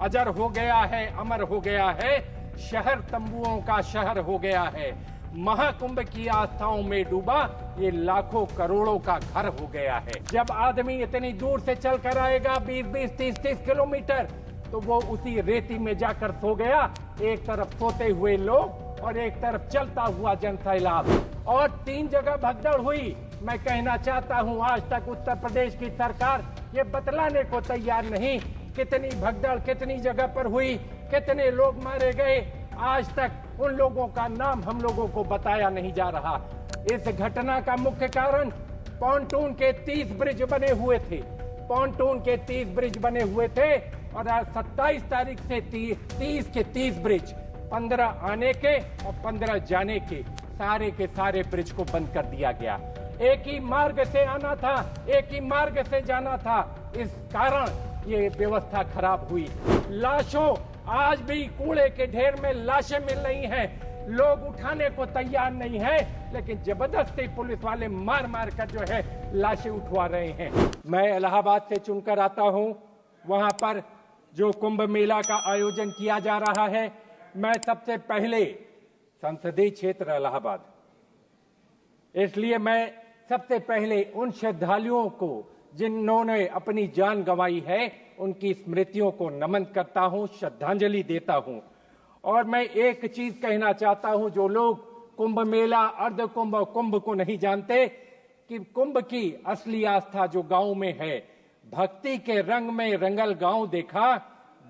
अजर हो गया है, अमर हो गया है, शहर तंबुओं का शहर हो गया है। महाकुंभ की आस्थाओं में डूबा ये लाखों करोड़ों का घर हो गया है। जब आदमी इतनी दूर से चल कर आएगा 20-20, 30-30 किलोमीटर, तो वो उसी रेती में जाकर सो गया। एक तरफ सोते हुए लोग और एक तरफ चलता हुआ जनसैलाब, और 3 जगह भगदड़ हुई। मैं कहना चाहता हूं, आज तक उत्तर प्रदेश की सरकार ये बतलाने को तैयार नहीं कितनी भगदड़ कितनी जगह पर हुई, कितने लोग मारे गए। आज तक उन लोगों का नाम हम लोगों को बताया नहीं जा रहा। इस घटना का मुख्य कारण पॉन्टून के 30 ब्रिज बने हुए थे। पॉन्टून के 30 ब्रिज बने हुए थे और आज 27 तारीख से 30 के 30 ब्रिज, 15 आने के और 15 जाने के सारे ब्रिज को बंद कर दिया गया। एक ही मार्ग से आना था, एक ही मार्ग से जाना था। इस कारण ये व्यवस्था खराब हुई। लाशों, आज भी कूड़े के ढेर में लाशें मिल रही हैं। लोग उठाने को तैयार नहीं है, लेकिन जबरदस्ती पुलिस वाले मार मार कर जो है लाशें उठवा रहे हैं। मैं इलाहाबाद से चुनकर आता हूं। वहां पर जो कुंभ मेला का आयोजन किया जा रहा है, मैं सबसे पहले संसदीय क्षेत्र इलाहाबाद, इसलिए मैं सबसे पहले उन श्रद्धालुओं को जिन्होंने अपनी जान गंवाई है, उनकी स्मृतियों को नमन करता हूं, श्रद्धांजलि देता हूं। और मैं एक चीज कहना चाहता हूं, जो लोग कुंभ मेला, अर्ध कुंभ और कुंभ को नहीं जानते, कि कुंभ की असली आस्था जो गांव में है, भक्ति के रंग में रंगल गांव देखा,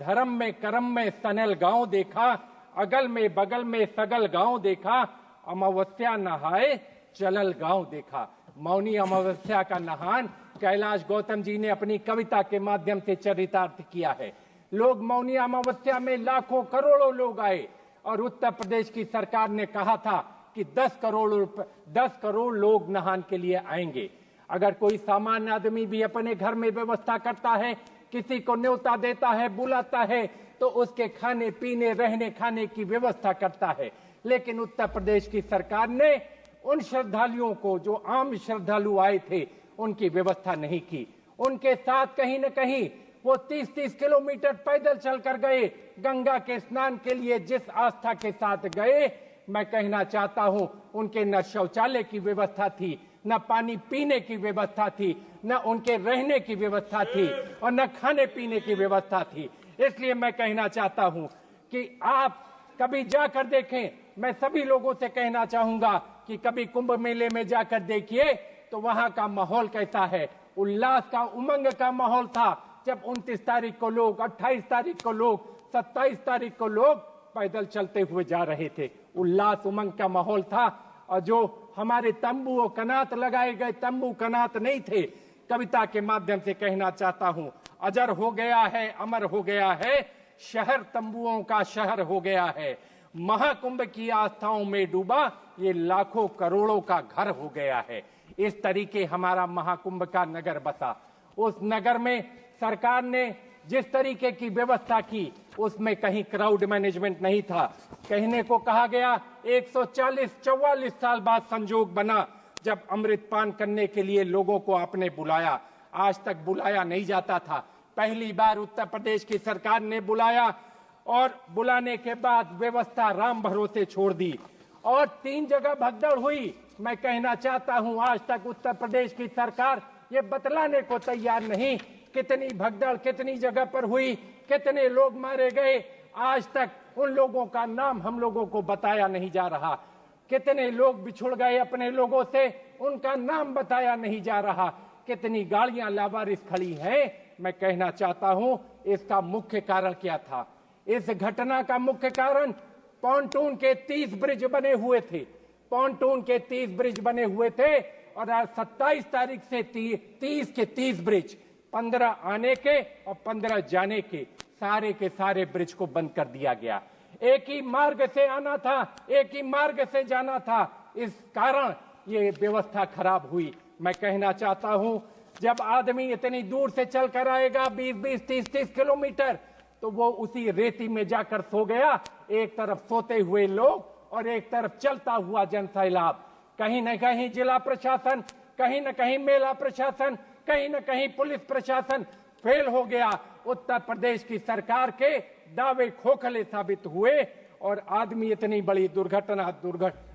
धर्म में कर्म में सनल गांव देखा, अगल में बगल में सगल गांव देखा, अमावस्या नहाए चलल गांव देखा। मौनी अमावस्या का नहान कैलाश गौतम जी ने अपनी कविता के माध्यम से चरितार्थ किया है। लोग मौनी अमावस्या में लाखों करोड़ों लोग आए, और उत्तर प्रदेश की सरकार ने कहा था कि 10 करोड़ लोग नहान के लिए आएंगे। अगर कोई सामान्य आदमी भी अपने घर में व्यवस्था करता है, किसी को न्योता देता है, बुलाता है, तो उसके खाने पीने रहने खाने की व्यवस्था करता है। लेकिन उत्तर प्रदेश की सरकार ने उन श्रद्धालुओं को, जो आम श्रद्धालु आए थे, उनकी व्यवस्था नहीं की। उनके साथ कहीं न कहीं वो 30-30 किलोमीटर पैदल चलकर गए गंगा के स्नान के लिए। जिस आस्था के साथ गए, मैं कहना चाहता हूं, उनके न शौचालय की व्यवस्था थी, न पानी पीने की व्यवस्था थी, न उनके रहने की व्यवस्था थी, और न खाने पीने की व्यवस्था थी। इसलिए मैं कहना चाहता हूं कि आप कभी जाकर देखें। मैं सभी लोगों से कहना चाहूंगा कि कभी कुंभ मेले में जाकर देखिए तो वहां का माहौल कैसा है। उल्लास का, उमंग का माहौल था। जब 29 तारीख को लोग, 28 तारीख को लोग, 27 तारीख को लोग पैदल चलते हुए जा रहे थे, उल्लास उमंग का माहौल था। और जो हमारे तंबू और कनात लगाए गए, तंबू कनात नहीं थे। कविता के माध्यम से कहना चाहता हूं, अजर हो गया है, अमर हो गया है, शहर तंबुओं का शहर हो गया है। महाकुंभ की आस्थाओं में डूबा ये लाखों करोड़ों का घर हो गया है। इस तरीके हमारा महाकुंभ का नगर बसा। उस नगर में सरकार ने जिस तरीके की व्यवस्था की, उसमें कहीं क्राउड मैनेजमेंट नहीं था। कहने को कहा गया 144 साल बाद संजोग बना जब अमृतपान करने के लिए लोगों को आपने बुलाया। आज तक बुलाया नहीं जाता था। पहली बार उत्तर प्रदेश की सरकार ने बुलाया, और बुलाने के बाद व्यवस्था राम भरोसे छोड़ दी, और 3 जगह भगदड़ हुई। मैं कहना चाहता हूं, आज तक उत्तर प्रदेश की सरकार ये बतलाने को तैयार नहीं कितनी भगदड़ कितनी जगह पर हुई, कितने लोग मारे गए। आज तक उन लोगों का नाम हम लोगों को बताया नहीं जा रहा। कितने लोग बिछुड़ गए अपने लोगों से, उनका नाम बताया नहीं जा रहा। कितनी गाड़ियां लावारिस खड़ी हैं। मैं कहना चाहता हूं, इसका मुख्य कारण क्या था? इस घटना का मुख्य कारण पॉन्टून के 30 ब्रिज बने हुए थे। पॉन्टून के 30 ब्रिज बने हुए थे, और आज 27 तारीख से 30 के 30 ब्रिज, 15 आने के और 15 जाने के सारे ब्रिज को बंद कर दिया गया। एक ही मार्ग से आना था, एक ही मार्ग से जाना था। इस कारण ये व्यवस्था खराब हुई। मैं कहना चाहता हूं, जब आदमी इतनी दूर से चलकर आएगा 20-20, 30-30 किलोमीटर, तो वो उसी रेती में जाकर सो गया। एक तरफ सोते हुए लोग और एक तरफ चलता हुआ जनसैलाब। कहीं न कहीं जिला प्रशासन, कहीं न कहीं मेला प्रशासन, कहीं न कहीं पुलिस प्रशासन फेल हो गया। उत्तर प्रदेश की सरकार के दावे खोखले साबित हुए और आदमी इतनी बड़ी दुर्घटना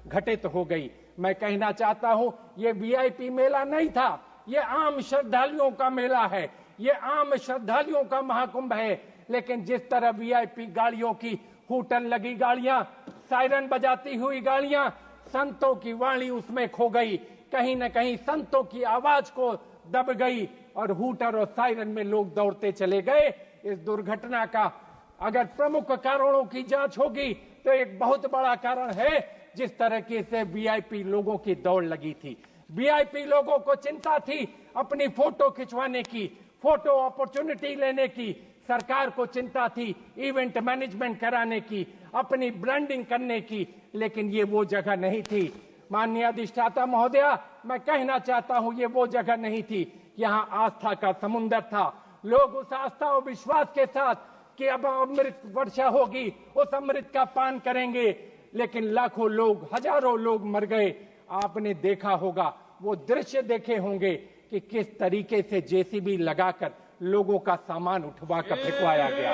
घटित हो गई। मैं कहना चाहता हूं, ये वीआईपी मेला नहीं था, ये आम श्रद्धालुओं का मेला है, ये आम श्रद्धालुओं का महाकुंभ है। लेकिन जिस तरह वीआईपी गाड़ियों की हूटन लगी गाड़ियां, सायरन बजाती हुई गाड़ियां, संतों की वाणी उसमें खो गई, कहीं न कहीं संतों की आवाज को दब गई और हूटर और सायरन में लोग दौड़ते चले गए। इस दुर्घटना का अगर प्रमुख कारणों की जांच होगी तो एक बहुत बड़ा कारण है जिस तरीके से वीआईपी लोगों की दौड़ लगी थी। वीआईपी लोगों को चिंता थी अपनी फोटो खिंचवाने की, फोटो अपॉर्चुनिटी लेने की। सरकार को चिंता थी इवेंट मैनेजमेंट कराने की, अपनी ब्रांडिंग करने की, लेकिन ये वो जगह नहीं थी। माननीय अधिष्ठाता महोदया, मैं कहना चाहता हूं ये वो जगह नहीं थी। यहाँ आस्था का समुद्र था। लोग उस आस्था और विश्वास के साथ कि अब अमृत वर्षा होगी, उस अमृत का पान करेंगे, लेकिन लाखों लोग, हजारों लोग मर गए। आपने देखा होगा, वो दृश्य देखे होंगे कि किस तरीके से जेसीबी लगाकर लोगों का सामान उठवा कर फेंकवाया गया,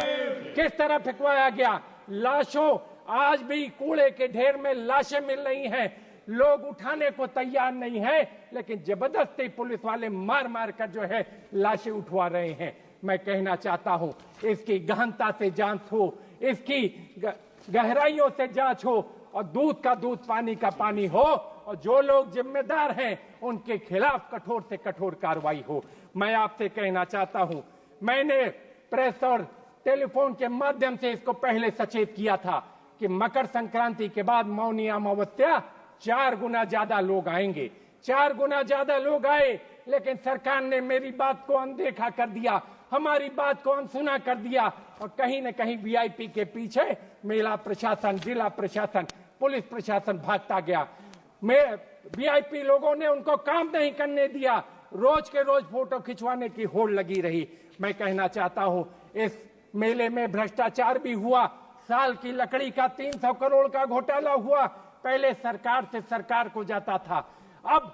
किस तरह फेंकवाया गया। लाशों, आज भी कूड़े के ढेर में लाशें मिल रही हैं, लोग उठाने को तैयार नहीं है, लेकिन जबरदस्ती पुलिस वाले मार मार कर जो है लाशें उठवा रहे हैं। मैं कहना चाहता हूं, इसकी गहनता से जांच हो, इसकी गहराइयों से जांच हो और दूध का दूध, पानी का पानी हो, और जो लोग जिम्मेदार हैं उनके खिलाफ कठोर से कठोर कार्रवाई हो। मैं आपसे कहना चाहता हूं, मैंने प्रेस और टेलीफोन के माध्यम से इसको पहले सचेत किया था कि मकर संक्रांति के बाद मौनी अमावस्या 4 गुना ज्यादा लोग आएंगे, 4 गुना ज्यादा लोग आए, लेकिन सरकार ने मेरी बात को अनदेखा कर दिया, हमारी बात को अनसुना कर दिया और कहीं न कहीं वीआईपी के पीछे मेला प्रशासन, जिला प्रशासन, पुलिस प्रशासन भागता गया। वीआईपी लोगों ने उनको काम नहीं करने दिया, रोज के रोज फोटो खिंचवाने की होड़ लगी रही। मैं कहना चाहता हूं, इस मेले में भ्रष्टाचार भी हुआ, साल की लकड़ी का 300 करोड़ का घोटाला हुआ। पहले सरकार से सरकार को जाता था, अब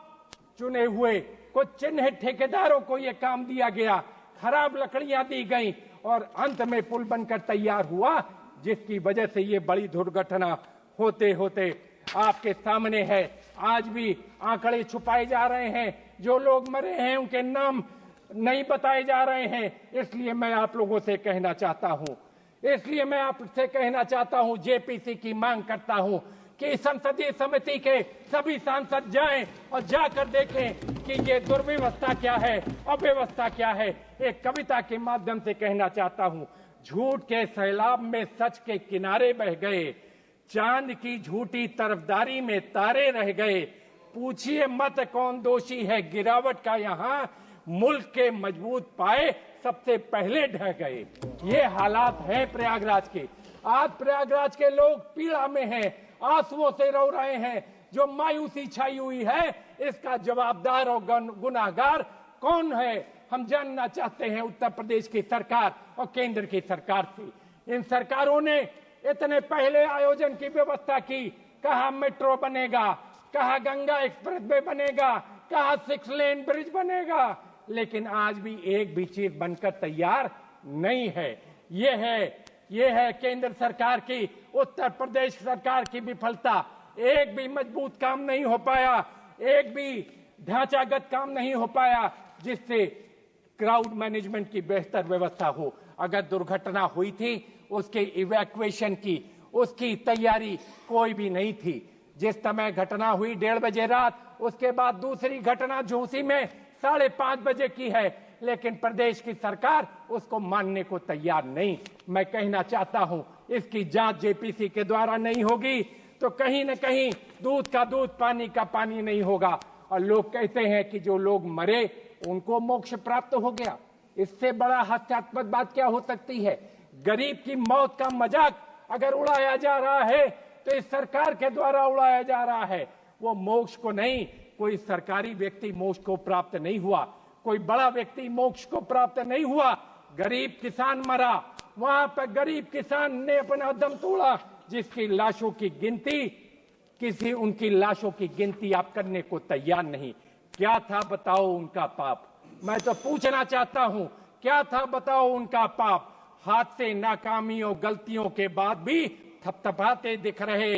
चुने हुए कुछ चिन्हित ठेकेदारों को यह काम दिया गया, खराब लकड़ियां दी गई और अंत में पुल बनकर तैयार हुआ, जिसकी वजह से ये बड़ी दुर्घटना होते होते आपके सामने है। आज भी आंकड़े छुपाए जा रहे हैं, जो लोग मरे हैं उनके नाम नहीं बताए जा रहे हैं। इसलिए मैं आप लोगों से कहना चाहता हूं, इसलिए मैं आपसे कहना चाहता हूं, जेपीसी की मांग करता हूं कि संसदीय समिति के सभी सांसद जाएं और जाकर देखें कि ये दुर्व्यवस्था क्या है, अव्यवस्था क्या है। एक कविता के माध्यम से कहना चाहता हूं, झूठ के सैलाब में सच के किनारे बह गए, चांद की झूठी तरफदारी में तारे रह गए, पूछिए मत कौन दोषी है गिरावट का, यहाँ मुल्क के मजबूत पाए सबसे पहले ढह गए। ये हालात हैं प्रयागराज के। आज प्रयागराज के लोग पीड़ा में हैं, आंसुओं से रो रहे हैं। जो मायूसी छाई हुई है, इसका जवाबदार और गुनाहगार कौन है, हम जानना चाहते हैं उत्तर प्रदेश की सरकार और केंद्र की सरकार से। इन सरकारों ने इतने पहले आयोजन की व्यवस्था की, कहा मेट्रो बनेगा, कहा गंगा एक्सप्रेस वे बनेगा, कहा 6 लेन ब्रिज बनेगा, लेकिन आज भी एक भी चीज बनकर तैयार नहीं है। ये है केंद्र सरकार की, उत्तर प्रदेश सरकार की विफलता। एक भी मजबूत काम नहीं हो पाया, एक भी ढांचागत काम नहीं हो पाया जिससे क्राउड मैनेजमेंट की बेहतर व्यवस्था हो। अगर दुर्घटना हुई थी, उसके इवैक्यूएशन की, उसकी तैयारी कोई भी नहीं थी। जिस समय घटना हुई 1:30 बजे रात, उसके बाद दूसरी घटना झूसी में 5:30 बजे की है, लेकिन प्रदेश की सरकार उसको मानने को तैयार नहीं। मैं कहना चाहता हूं, इसकी जांच जेपीसी के द्वारा नहीं होगी तो कहीं न कहीं दूध का दूध, पानी का पानी नहीं होगा। और लोग कहते हैं कि जो लोग मरे उनको मोक्ष प्राप्त हो गया। इससे बड़ा हास्यास्पद बात क्या हो सकती है? गरीब की मौत का मजाक अगर उड़ाया जा रहा है तो इस सरकार के द्वारा उड़ाया जा रहा है। वो मोक्ष को नहीं, कोई सरकारी व्यक्ति मोक्ष को प्राप्त नहीं हुआ, कोई बड़ा व्यक्ति मोक्ष को प्राप्त नहीं हुआ। गरीब किसान मरा, वहां पर गरीब किसान ने अपना दम तोड़ा, जिसकी लाशों की गिनती, उनकी लाशों की गिनती आप करने को तैयार नहीं। क्या था बताओ उनका पाप? मैं तो पूछना चाहता हूं, क्या था बताओ उनका पाप? हाथ से नाकामियों गलतियों के बाद भी थपथपाते दिख रहे,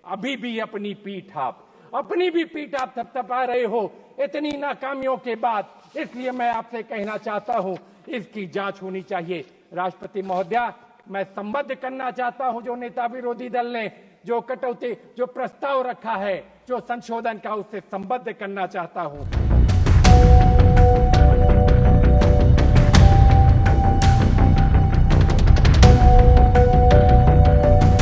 अभी भी अपनी पीठ आप, अपनी भी पीठ आप थपथपा रहे हो इतनी नाकामियों के बाद। इसलिए मैं आपसे कहना चाहता हूं, इसकी जांच होनी चाहिए। राष्ट्रपति महोदया, मैं संबद्ध करना चाहता हूं जो नेता विरोधी दल ने जो कटौती, जो प्रस्ताव रखा है, जो संशोधन का, उससे संबद्ध करना चाहता हूं।